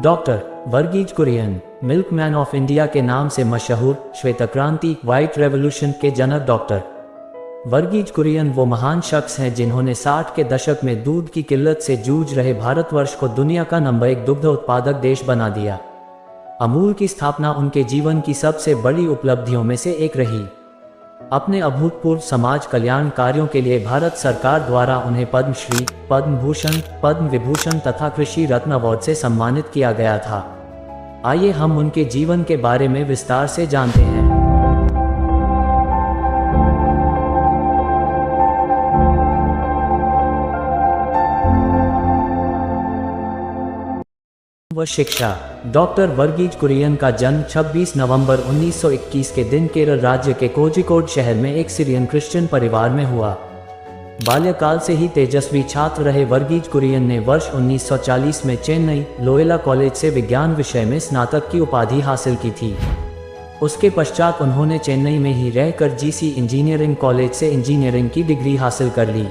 Doctor Verghese Kurien, milkman of India के नाम से मशहूर श्वेत क्रांति व्हाइट रेवोल्यूशन के जनक डॉक्टर वर्गीज कुरियन वो महान शख्स हैं जिन्होंने 60 के दशक में दूध की किल्लत से जूझ रहे भारतवर्ष को दुनिया का नंबर 1 दुग्ध उत्पादक देश बना दिया। अमूल की स्थापना उनके जीवन की सबसे बड़ी उपलब्धियों में से एक रही। अपने अभूतपूर्व समाज कल्याण कार्यों के लिए भारत सरकार द्वारा उन्हें पद्मश्री, पद्म भूषण, पद्म विभूषण तथा कृषि रत्न अवार्ड से सम्मानित किया गया था। आइए हम उनके जीवन के बारे में विस्तार से जानते हैं। व शिक्षा। डॉक्टर वर्गीज कुरियन का जन्म 26 नवंबर 1921 के दिन केरल राज्य के कोझिकोड शहर में एक सीरियन क्रिश्चियन परिवार में हुआ। बाल्यकाल से ही तेजस्वी छात्र रहे वर्गीज कुरियन ने वर्ष 1940 में चेन्नई लोयोला कॉलेज से विज्ञान विषय में स्नातक की उपाधि हासिल की थी। उसके पश्चात उन्होंने चेन्नई में ही रहकर जीसी इंजीनियरिंग कॉलेज से इंजीनियरिंग की डिग्री हासिल कर ली।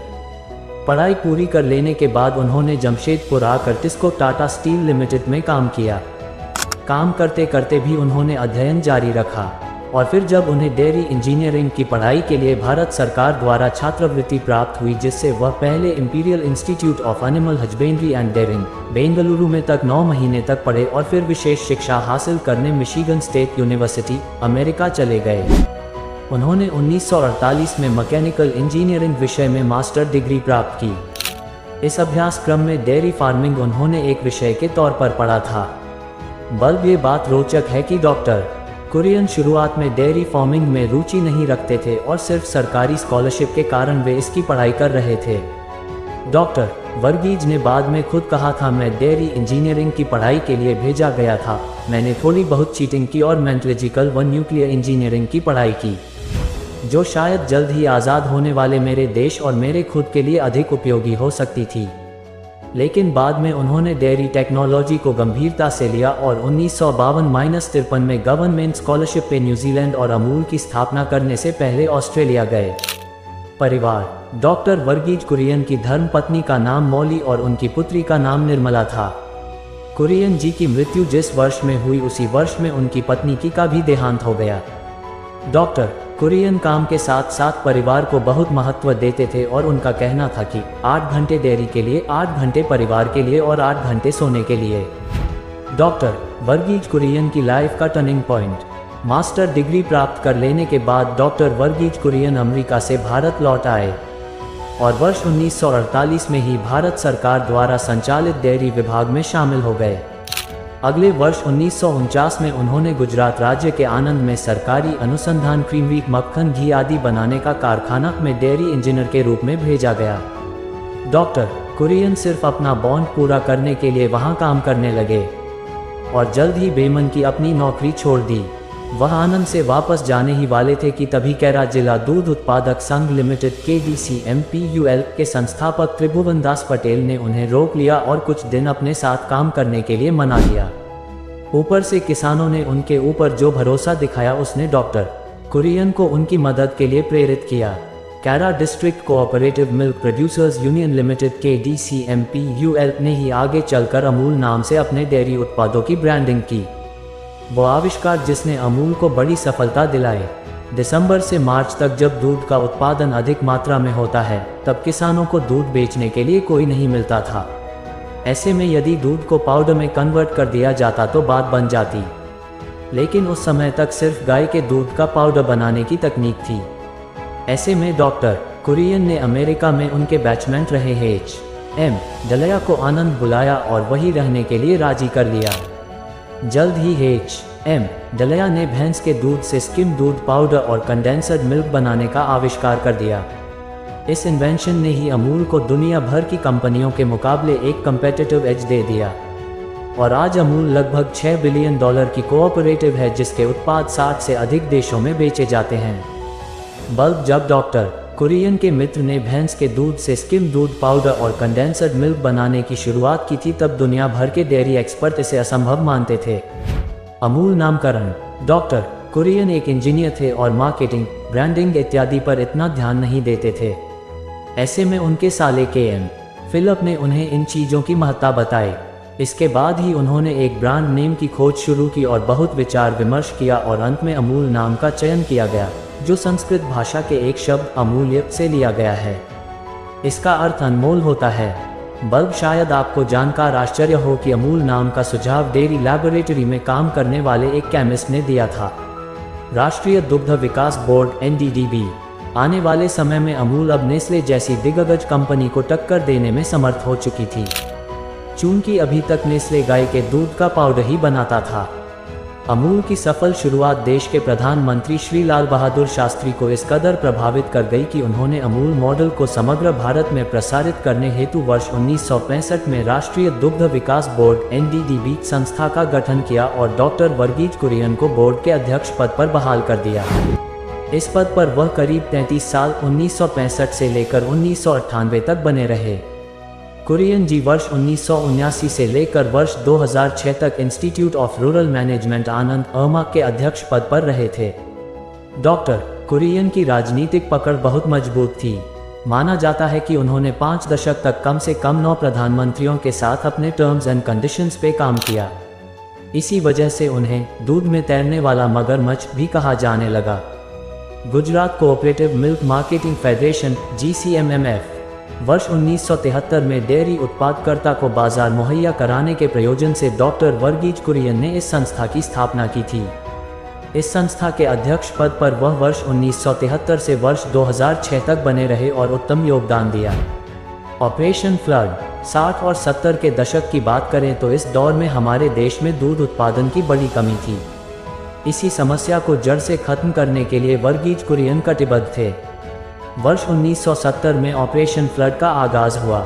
पढ़ाई पूरी कर लेने के बाद उन्होंने जमशेदपुर आकर टिस्को टाटा स्टील लिमिटेड में काम किया। काम करते करते भी उन्होंने अध्ययन जारी रखा और फिर जब उन्हें डेयरी इंजीनियरिंग की पढ़ाई के लिए भारत सरकार द्वारा छात्रवृत्ति प्राप्त हुई, जिससे वह पहले Imperial Institute of Animal Husbandry and Dairying Bengaluru में तक 9 महीने तक पढ़े और फिर विशेष शिक्षा हासिल करने मिशिगन स्टेट यूनिवर्सिटी अमेरिका चले गए। उन्होंने 1948 में मैकेनिकल इंजीनियरिंग विषय में मास्टर डिग्री प्राप्त की। इस अभ्यासक्रम में डेयरी फार्मिंग उन्होंने एक विषय के तौर पर पढ़ा था। बल्कि ये बात रोचक है कि डॉक्टर कुरियन शुरुआत में डेयरी फार्मिंग में रुचि नहीं रखते थे और सिर्फ सरकारी स्कॉलरशिप के कारण वे इसकी पढ़ाई कर रहे थे। डॉक्टर वर्गीज ने बाद में खुद कहा था, मैं डेयरी इंजीनियरिंग की पढ़ाई के लिए भेजा गया था। मैंने थोड़ी बहुत चीटिंग की और मेटलर्जिकल व न्यूक्लियर इंजीनियरिंग की पढ़ाई की, जो शायद जल्द ही आज़ाद होने वाले मेरे देश और मेरे खुद के लिए अधिक उपयोगी हो सकती थी। लेकिन बाद में उन्होंने डेयरी टेक्नोलॉजी को गंभीरता से लिया और 1952-53 में गवर्नमेंट स्कॉलरशिप पे न्यूजीलैंड और अमूल की स्थापना करने से पहले ऑस्ट्रेलिया गए। परिवार। डॉक्टर वर्गीज कुरियन की धर्मपत्नी का नाम मौली और उनकी पुत्री का नाम निर्मला था। कुरियन जी की मृत्यु जिस वर्ष में हुई उसी वर्ष में उनकी पत्नी की का भी देहांत हो गया। डॉक्टर कुरियन काम के साथ साथ परिवार को बहुत महत्व देते थे और उनका कहना था कि 8 घंटे डेयरी के लिए, 8 घंटे परिवार के लिए और 8 घंटे सोने के लिए। डॉक्टर वर्गीज कुरियन की लाइफ का टर्निंग पॉइंट। मास्टर डिग्री प्राप्त कर लेने के बाद डॉक्टर वर्गीज कुरियन अमेरिका से भारत लौट आए और वर्ष 1948 में ही भारत सरकार द्वारा संचालित डेयरी विभाग में शामिल हो गए। अगले वर्ष 1949 में उन्होंने गुजरात राज्य के आनंद में सरकारी अनुसंधान क्रीमरी, मक्खन, घी आदि बनाने का कारखाना में डेयरी इंजीनियर के रूप में भेजा गया। डॉक्टर कुरियन सिर्फ अपना बॉन्ड पूरा करने के लिए वहां काम करने लगे और जल्द ही बेमन की अपनी नौकरी छोड़ दी। वह आनंद से वापस जाने ही वाले थे कि तभी कैरा जिला दूध उत्पादक संघ लिमिटेड KDCMPUL के संस्थापक त्रिभुवन दास पटेल ने उन्हें रोक लिया और कुछ दिन अपने साथ काम करने के लिए मना लिया। ऊपर से किसानों ने उनके ऊपर जो भरोसा दिखाया उसने डॉक्टर कुरियन को उनकी मदद के लिए प्रेरित किया। Kaira district cooperative milk producers union limited KDCMPUL ने ही आगे चलकर अमूल नाम से अपने डेयरी उत्पादों की ब्रांडिंग की। वो आविष्कार जिसने अमूल को बड़ी सफलता दिलाई। दिसंबर से मार्च तक जब दूध का उत्पादन अधिक मात्रा में होता है तब किसानों को दूध बेचने के लिए कोई नहीं मिलता था। ऐसे में यदि दूध को पाउडर में कन्वर्ट कर दिया जाता तो बात बन जाती, लेकिन उस समय तक सिर्फ गाय के दूध का पाउडर बनाने की तकनीक थी। ऐसे में डॉक्टर कुरियन ने अमेरिका में उनके बैचमेट रहे H.M. डलया को आनंद बुलाया और वही रहने के लिए राजी कर लिया। जल्द ही H.M. डलया ने भैंस के दूध से स्किम दूध पाउडर और कंडेंसर्ड मिल्क बनाने का आविष्कार कर दिया। इस इन्वेंशन ने ही अमूल को दुनिया भर की कंपनियों के मुकाबले एक कम्पेटिटिव एज दे दिया और आज अमूल लगभग $6 बिलियन की कोऑपरेटिव है जिसके उत्पाद 60 से अधिक देशों में बेचे जाते हैं। बल्कि जब डॉक्टर कुरियन के मित्र ने भैंस के दूध से स्किम दूध पाउडर और कंडेंसर्ड मिल्क बनाने की शुरुआत की थी तब दुनिया भर के डेयरी एक्सपर्ट इसे असंभव मानते थे। अमूल नामकरण। डॉक्टर कुरियन एक इंजीनियर थे और मार्केटिंग, ब्रांडिंग इत्यादि पर इतना ध्यान नहीं देते थे। ऐसे में उनके साले KM फिलिप ने उन्हें इन चीज़ों की महत्ता बताई। इसके बाद ही उन्होंने एक ब्रांड नेम की खोज शुरू की और बहुत विचार विमर्श किया और अंत में अमूल नाम का चयन किया गया, जो संस्कृत भाषा के एक शब्द अमूल्य से लिया गया है। इसका अर्थ अनमोल होता है। बल्ब शायद आपको जानकर आश्चर्य हो कि अमूल नाम का सुझाव डेयरी लैबोरेटरी में काम करने वाले एक केमिस्ट ने दिया था। राष्ट्रीय दुग्ध विकास बोर्ड (NDDB) आने वाले समय में अमूल अब नेस्ले जैसी दिग्गज कंपनी को टक्कर देने में समर्थ हो चुकी थी। चूंकि अभी तक नेस्ले गाय के दूध का पाउडर ही बनाता था। अमूल की सफल शुरुआत देश के प्रधानमंत्री श्री लाल बहादुर शास्त्री को इस कदर प्रभावित कर गई कि उन्होंने अमूल मॉडल को समग्र भारत में प्रसारित करने हेतु वर्ष 1965 में राष्ट्रीय दुग्ध विकास बोर्ड (NDDB) संस्था का गठन किया और डॉक्टर वर्गीज कुरियन को बोर्ड के अध्यक्ष पद पर बहाल कर दिया। इस पद पर वह करीब 33 साल 1965 से लेकर 1998 तक बने रहे। कुरियन जी वर्ष 1979 से लेकर वर्ष 2006 तक इंस्टीट्यूट ऑफ रूरल मैनेजमेंट आनंद अमा के अध्यक्ष पद पर रहे थे। डॉक्टर कुरियन की राजनीतिक पकड़ बहुत मजबूत थी। माना जाता है कि उन्होंने 5 दशक तक कम से कम 9 प्रधानमंत्रियों के साथ अपने टर्म्स एंड कंडीशंस पे काम किया। इसी वजह से उन्हें दूध में तैरने वाला मगरमच्छ भी कहा जाने लगा। Gujarat cooperative milk marketing federation (GCMMF) वर्ष 1973 में डेयरी उत्पादकर्ता को बाजार मुहैया कराने के प्रयोजन से डॉक्टर वर्गीज कुरियन ने इस संस्था की स्थापना की थी। इस संस्था के अध्यक्ष पद पर वह वर्ष 1973 से वर्ष 2006 तक बने रहे और उत्तम योगदान दिया। ऑपरेशन फ्लड 60 और 70 के दशक की बात करें तो इस दौर में हमारे देश में दूध उत्पादन की बड़ी कमी थी। इसी समस्या को जड़ से खत्म करने के लिए वर्गीज कुरियन कटिबद्ध थे। वर्ष 1970 में ऑपरेशन फ्लड का आगाज हुआ,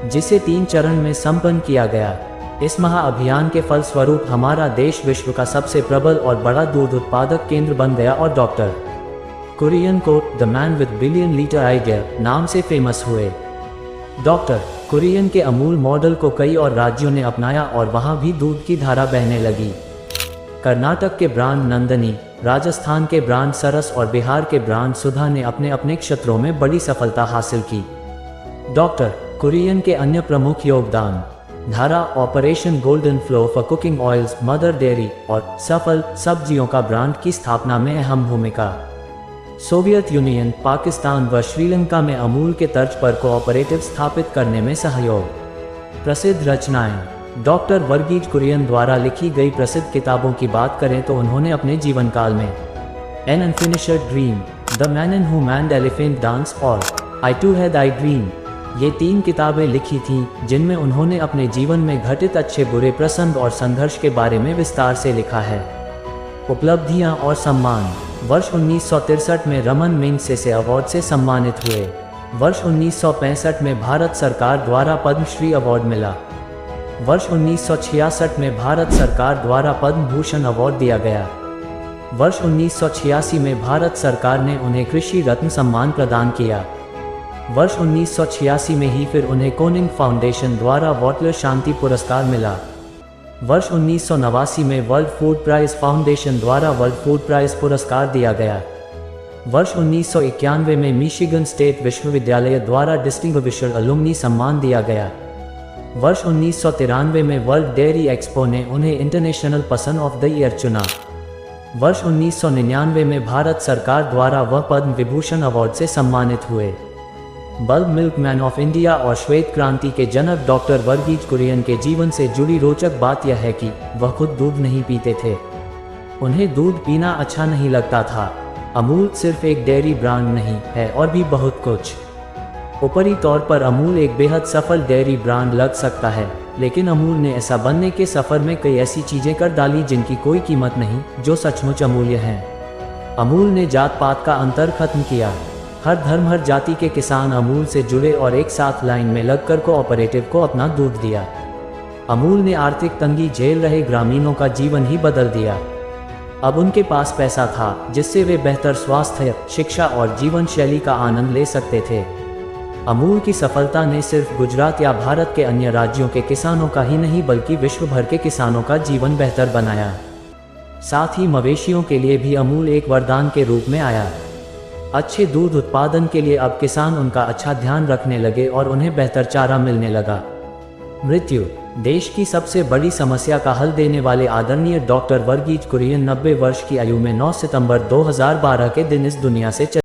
जिसे 3 चरण में संपन्न किया गया। इस महाअभियान के फलस्वरूप हमारा देश विश्व का सबसे प्रबल और बड़ा दूध उत्पादक केंद्र बन गया और डॉक्टर कुरियन को the man with billion litre idea नाम से फेमस हुए। डॉक्टर कुरियन के अमूल मॉडल को कई और राज्यों ने अपनाया और वहां भी दूध की धारा बहने लगी। कर्नाटक के ब्रांड नंदनी, राजस्थान के ब्रांड सरस और बिहार के ब्रांड सुधा ने अपने अपने क्षेत्रों में बड़ी सफलता हासिल की। डॉक्टर कुरियन के अन्य प्रमुख योगदान धारा, operation golden flow for cooking oils, mother dairy और सफल सब्जियों का ब्रांड की स्थापना में अहम भूमिका। सोवियत यूनियन, पाकिस्तान व श्रीलंका में अमूल के तर्ज पर कोऑपरेटिव स्थापित करने में सहयोग। प्रसिद्ध रचनाएं। डॉक्टर वर्गीज कुरियन द्वारा लिखी गई प्रसिद्ध किताबों की बात करें तो उन्होंने अपने जीवन काल में an unfinished dream, the man who manned elephant dance और आई टू हैड आई ड्रीम ये 3 किताबें लिखी थीं, जिनमें उन्होंने अपने जीवन में घटित अच्छे बुरे प्रसंग और संघर्ष के बारे में विस्तार से लिखा है। उपलब्धियां और सम्मान। वर्ष 1963 में रमन मैगसेसे अवार्ड से सम्मानित हुए। वर्ष 1965 में भारत सरकार द्वारा पद्मश्री अवार्ड मिला। वर्ष 1966 में भारत सरकार द्वारा पद्म भूषण अवार्ड दिया गया। वर्ष 1986 में भारत सरकार ने उन्हें कृषि रत्न सम्मान प्रदान किया। वर्ष 1986 में ही फिर उन्हें कोनिंग फाउंडेशन द्वारा वॉटलर शांति पुरस्कार मिला। वर्ष 1989 में वर्ल्ड फूड प्राइज फाउंडेशन द्वारा वर्ल्ड फूड प्राइज पुरस्कार दिया गया। वर्ष 1991 में मिशिगन स्टेट विश्वविद्यालय द्वारा डिस्टिंग्विश्ड अलुमनी सम्मान दिया गया। वर्ष 1993 में वर्ल्ड डेयरी एक्सपो ने उन्हें international person of the year चुना। वर्ष 1999 में भारत सरकार द्वारा वह पद्म विभूषण अवार्ड से सम्मानित हुए। बल्ब मिल्कमैन ऑफ इंडिया और श्वेत क्रांति के जनक डॉक्टर वर्गीज कुरियन के जीवन से जुड़ी रोचक बात यह है कि वह खुद दूध नहीं पीते थे। उन्हें दूध पीना अच्छा नहीं लगता था। अमूल सिर्फ एक डेयरी ब्रांड नहीं है और भी बहुत कुछ। ऊपरी तौर पर अमूल एक बेहद सफल डेयरी ब्रांड लग सकता है, लेकिन अमूल ने ऐसा बनने के सफ़र में कई ऐसी चीज़ें कर डाली जिनकी कोई कीमत नहीं, जो सचमुच अमूल्य हैं। अमूल ने जात पात का अंतर खत्म किया। हर धर्म हर जाति के किसान अमूल से जुड़े और एक साथ लाइन में लगकर कोऑपरेटिव को अपना दूध दिया। अमूल ने आर्थिक तंगी झेल रहे ग्रामीणों का जीवन ही बदल दिया। अब उनके पास पैसा था जिससे वे बेहतर स्वास्थ्य, शिक्षा और जीवन शैली का आनंद ले सकते थे। अमूल की सफलता ने सिर्फ गुजरात या भारत के अन्य राज्यों के किसानों का ही नहीं बल्कि विश्व भर के किसानों का जीवन बेहतर बनाया। साथ ही मवेशियों के लिए भी अमूल एक वरदान के रूप में आया। अच्छे दूध उत्पादन के लिए अब किसान उनका अच्छा ध्यान रखने लगे और उन्हें बेहतर चारा मिलने लगा। मृत्यु। देश की सबसे बड़ी समस्या का हल देने वाले आदरणीय डॉक्टर वर्गीज कुरियन 90 वर्ष की आयु में 9 सितंबर 2012 के दिन इस दुनिया से